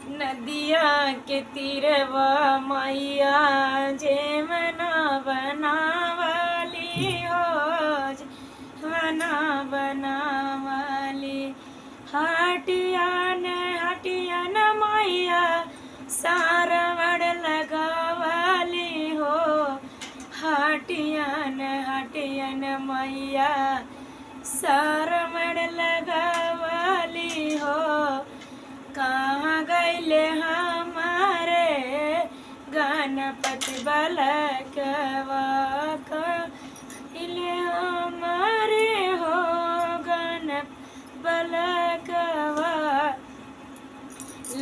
नदिया के तीरवा मैया जेवना बनावली हो जेवना बनावली हटिया न मैया सारवड़ लगावली हो हटिया न मैया सारवड़ लगावली हो कहाँ गईले हमारे गणपति बलकवा कहिले हमारे हो गणपति बलकवा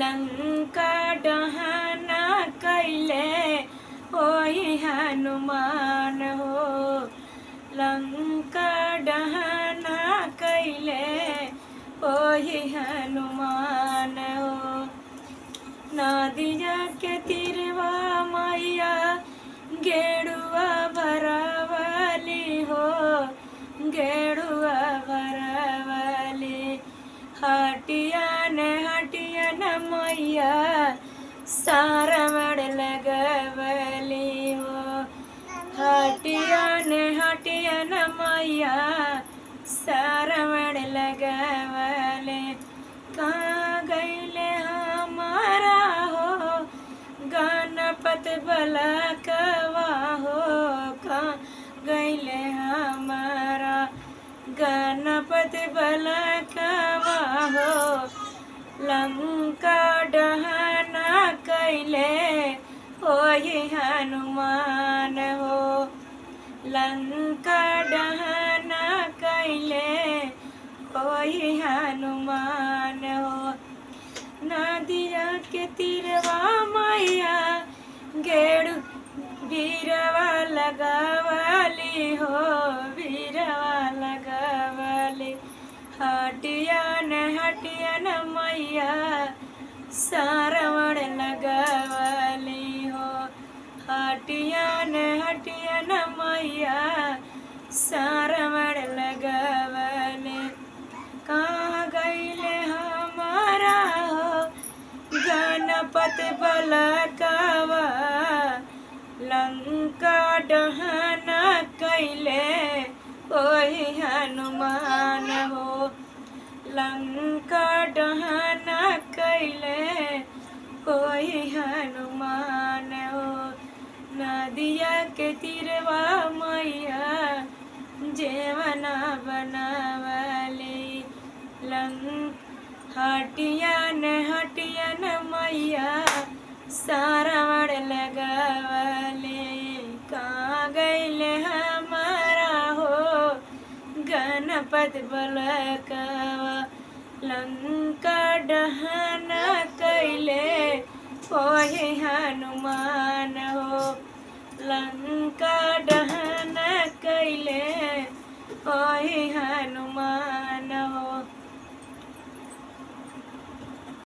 लंका डहाना कैले ओही हनुमान हो लंका डहाना कैले ओही हनुमान हो नदिया के तीरवा मैया गेड़ुआ भरावली हो गेड़ुआ भरावली हटिया न मैया सारवड़ लगवली हो हटिया न मैया सारवड़ लगवले कहाँ गईले हमारा हो गणपति बलकवा हो कहाँ गईले हमारा गणपति बलकवा हो लंका डहाना कैले ओही हनुमान हो लंका डहाना कैले ओही हनुमान हो नदिया के तीरवा मैया गेड़ू बीरवा लगावली हो बीरवा लगावली हटिया न मैया सारवड़ लगावली हो हटिया न मैया सारवड़ लगावली कहाँ गईले हमारा हो गणपति बलकवा लंका डहाना कैले ओही हनुमान हो लंका डहाना कैले ओही हनुमान हो नदिया के तीरवा मैया जेवना बनावली हटिया न मैया सारवड़ लगावले कहाँ गईले हमारा हो गणपति बलकवा लंका डहाना कैले ओही हनुमान हो लंका डहाना कैले ओही